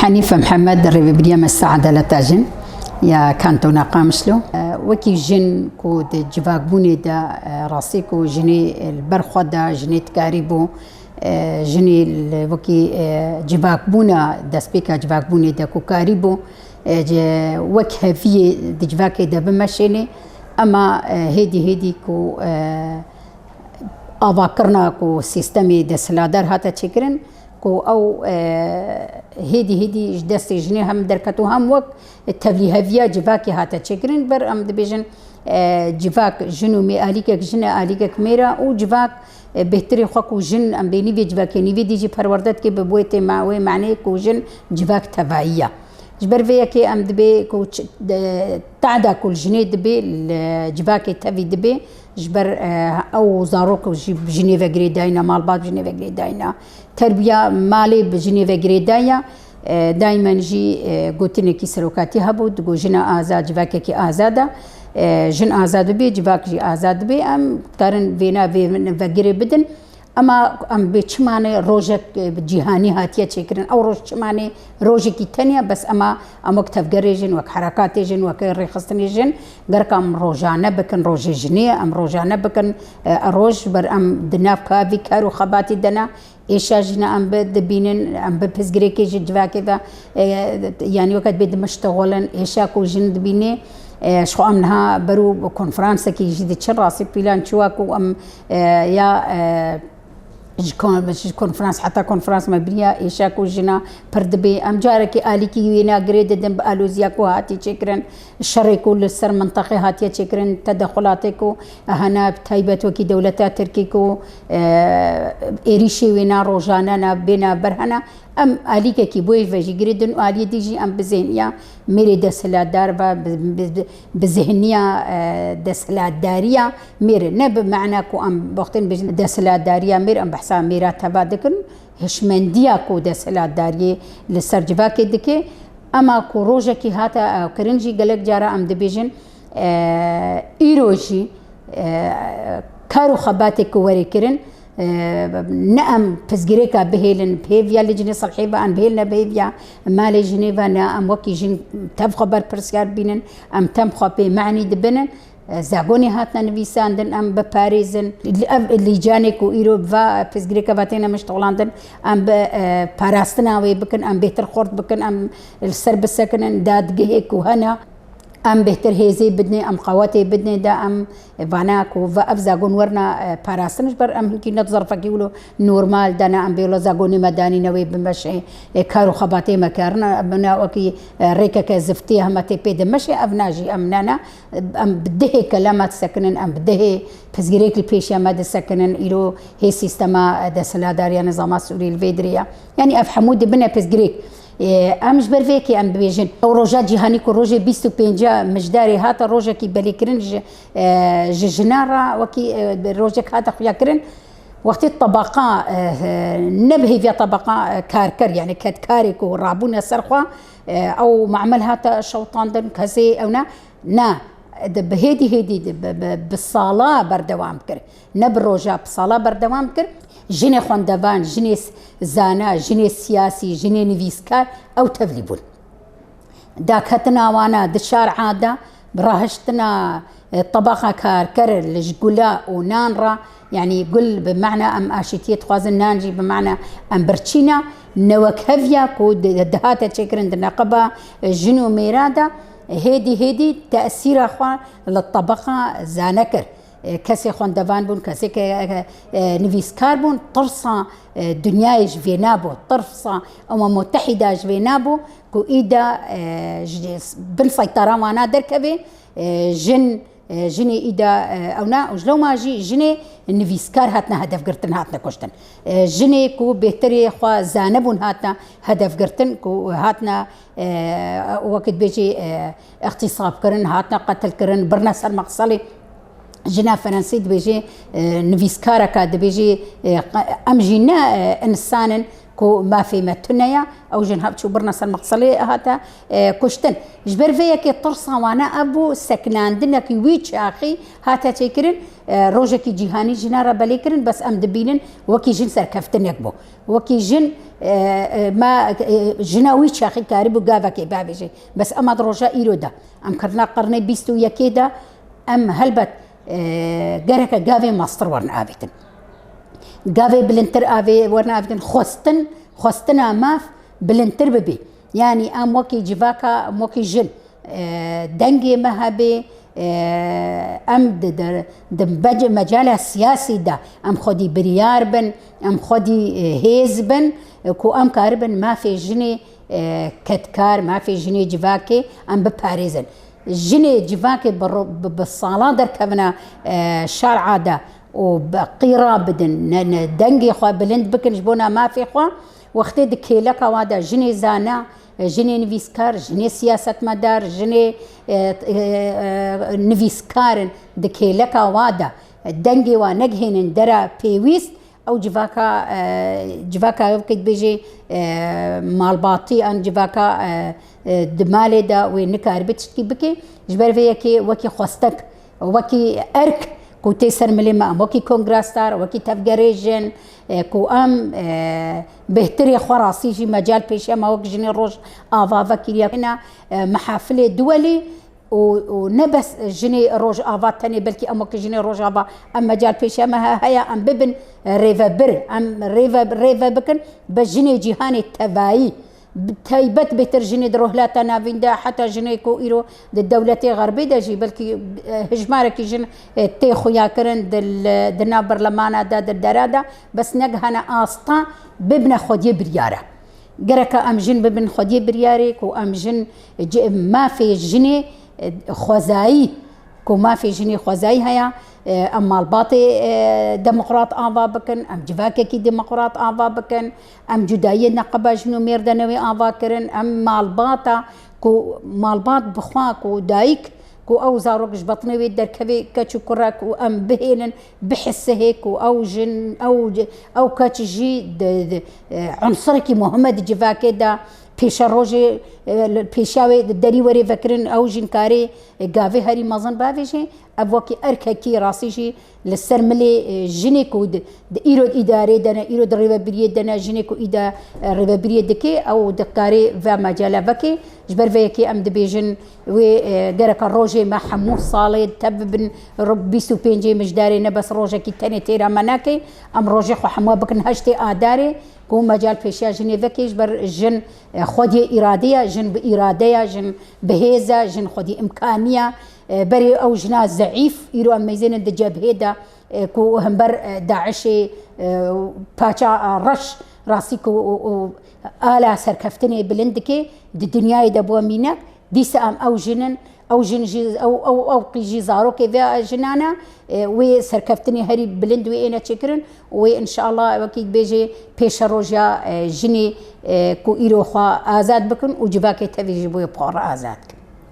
حنيفة محمد الريبيبليا مساعدة لتاجن يا كانتونا قامشلو وكي جن كو جفاك بوني دا راسيكو جني البرخو دا جني تكاريبو جني وكي جفاك بونا دا سبيكا جفاك بوني دا كو كاريبو وك هفية دا جفاكي دا بمشيني اما هيدي كو أذكرنا كو سيستمي دا سلادر هاتا تشكرن كو أو هيدي جدستي جني هم دركتو هم وقت التبليه فيا جفاكي هاتا تشكرن بر أم دبيجن جفاك جنو مي آليكك جنة آليكك ميرا و جفاك بهتري خاكو جن أم بيني في جفاكي نيفي ديجي پروردت كي ببويتي معوي معني كو جن جفاك تبعية جبر فيا كي أم دبي كو تعدا كل جنيه دبي الجفاكي تبي دبي جبر او زاروك بجنيفا غريداينا مال بعض بجنيفا غريداينا تربيه مالي بجنيفا غريدايا دائما جي قوتني كي سروكاتي هبو دغو جنا ازاد جواكي ازاده جن ازاد بي جواكي ازاد بي ام ترن فينا فغري بدن اما ام بچمانه روجك جهاني هاتيه چكرن او روج چمانه روجكي تانية بس اما امكتف غريجن وك حركاتيجن وك ريخستنيجن غركم روجانه بكن روجيجني ام روجانه بكن روج بر ام دناف كافي كارو خباتي دنا ايشاجنا ام بدبينن ام بپزگريكي جواكي يعني وقت بد مشتغلن ايشاكو جن دبينه شو امنها برو كونفرنس كي جدي تشراسي بلان شواكو ام يا كونفرنس حتى كونفرنس مبنيه ايشاكو جنا پردبي ام جاركي اليكي وينا غريد دم بالوزياكو هاتي چكرن شريكو للسر منطقه هاتي چكرن تدخلاتكو هنا تايبت وكي دولتا تركيكو اريشي وينا روجانا بينا برهنا ام اليكي كي بوي فجي غريدن الي ديجي ام بذهنيا ميري دسلادار بذهنيا دسلاداريا مير نب معنى كو ام وقتين دسلاداريا مير ام بحسا ميرا تبادكن هشمنديا كو دسلاداري لسرجفاكي دكي اما كو روجكي هاتا كرنجي قالك جارا ام دبيجن ايروجي كارو خباتك وري كرن نعم بزجريكا بهيلن بهيفيا لجني صلحيبا ان بهيلنا بهيفيا مالي جنيفا نعم وكي جن تبخبر برسكار بينن ام تمخو بي معني دبنن زاغوني هاتنا نفيساندن ام بباريزن اللي جانك وإيروب فا بزجريكا فاتينا مشتغلاندن ام باراستناوي بكن ام بيتر خورد بكن ام السرب السكنن داد جهيك وهنا ام بهتر هيزي بدني ام قواتي بدني دا ام فاناك وفا افزاغون ورنا باراستنش بر ام هنكي نتظرفا كيولو نورمال دانا ام بيولو زاغوني مداني نوي بمشي كارو خباتي مكارنا ابنا وكي ريكا كزفتي همتي بيد مشي افناجي امنانا ام بده كلامات سكنن ام بده بزغريك البيشيا ماد سكنن ايرو هي سيستما دا سلاداريا نظامات سوري الفيدريا يعني افحمود بنا بزغريك امش برفيكي ام بيجن او روجا جهاني كو روجي 25 مجداري هاتا روجا كي بالكرن جنارا وكي روجك هاتا خويا كرن وقت الطبقه نبهي في طبقه كاركر يعني كاد كاريكو رابونا سرخوا او معمل هاتا شوطان دن كسي او نا بهيدي بالصاله بردوام كر نبروجا بصاله بردوام كر جني خوندوان جني زانا جني سياسي جني نفيسكار او تفليبون داكتنا وانا دشار عاده براهشتنا طبقه كاركر الجقولا ونانرا يعني قل بمعنى ام اشيتيت خوازن نانجي بمعنى ام برتشينا نوكهفيا كو دهاتا تشكرن دنقبه جنو ميرادا هيدي تأثير أخوان للطبقة زانكر كسي خوندوان بون كسي نفيسكار بون طرصة دنياي جفينابو طرصة متحدة جفينابو كو إيدا بالسيطرة وانا دركبي جني إيدا أونا وجلو ما جني نفيسكار هاتنا هدف قرتن هاتنا كشتن جني كو بهتري خوا زانبون هاتنا هدف قرتن كو هاتنا وقت بيجي اغتصاب كرن هاتنا قتل كرن برنا سر مقصلي جنا فرنسي بيجي نفيسكارا كاد بيجي ام جينا انسان كو ما في متنيا او جن هبتشو برنا سر مقصلي هاتا كشتن جبر فيك طرصا وانا ابو سكنان دنك ويتش اخي هاتا تيكرن روجكي جيهاني جنارا بليكرن بس ام دبينن وكي جن سر كفتن يكبو وكي جن ما جناوي شاخي كاربو غافاكي بابيجي بس اما دروجا ايرودا ام كرنا قرني بيستو يكيدا ام هلبت غرك غافي ماستر ورن ابيتن غافي بلنتر افي ورنا ابيتن خوستنا ماف بلنتر ببي يعني ام وكي جيفاكا موكي جن دنجي مهبي ام د مجال السياسي ده ام خدي بريار بن ام خدي هيز بن كو ام كاربن ما في جني كتكار ما في جني جيفاكي ام بباريزن جني جيفاكي بالصالة دركبنا شارع ده وبقيرة بدن دنجي خوا بلند بكن جبونا ما في خوا وقت دكيلك وادا جني زانا جني نفيسكار جني سياسة مدار جني نفيسكارن دكيلك وادا دنجي ونجهن درا بيويست او جفاكا يمكن بيجي مالباطي ان جفاكا دمالي دا ونكار بتشكي بكي جبر فيكي وكي خوستك وكي ارك كو تيسر مليما وكي كونغراستار وكي تفجريجن كو ام بهتري خراسي في مجال بيشا ما وك جني روج افا فكريا هنا محافل دولي ونبس جني روج افا تاني بلكي امك جني روج افا ام مجال بيشا ما هيا ام ببن ريفا بر ام ريفا بكن بجني جيهاني تباي تايبت بيتر جني دروه لا تنافين دا حتى جني كو ايرو الدولة غربي دا جي بلكي هجمارك جن تيخو ياكرن دنا برلمانا دا درادا بس نجهنا اسطا ببنا خدي برياره قرك ام جن ببن خدي برياري كو ام جن ما في جني خوزاي كو ما في جني خوزاي هيا اما الباطي ديمقراط افا بكن ام جفاكي ديمقراط افا بكن ام جداية نقبة جنو ميردنوي افا كرن ام مالباطا كو مالباط بخوا كو دايك كو او زاروك جبطنوي دركبي كاتشو كراك ام بهيلن بحس هيك او جن او كاتشجي عنصركي محمد جفاكي دا پیش روزی پیشاوی دری وری فکرن او جنکاری گاوی هری مازن باویشه ابوکی ارککی راسیشی لسر ملی جنی کود ایرود اداره دنا ایرود ریوبریه دنا جنی کو ایدا ریوبریه دکی او دکاری و مجاله وکی جبر ویکی ام دبیجن و درک روزی ما حمو صالح تبن رب 25 مجداری نبس روزی کی تنی تیرا مناکی ام روزی خو حمو بکن هشتی آداری كو مجال بيشا جني ذكيش بر جن خدي إرادية جن بإرادية جن بهيزة جن خدي إمكانية بري أو جنا ضعيف يرو أميزين الدجاب هيدا كو هم بر داعشي باچا رش راسي كو آلا سركفتني بلندكي دي دنيا دبوا مينك ديس أم أو جنن او جنجي او قيجي زارو كيفا جنانا وسركفتني هري بلند وينا تشكرن وان شاء الله اكيد بيجي بيش روجا جني كو ايرو خا ازاد بكن وجباكي تفي جيبو يبقر ازاد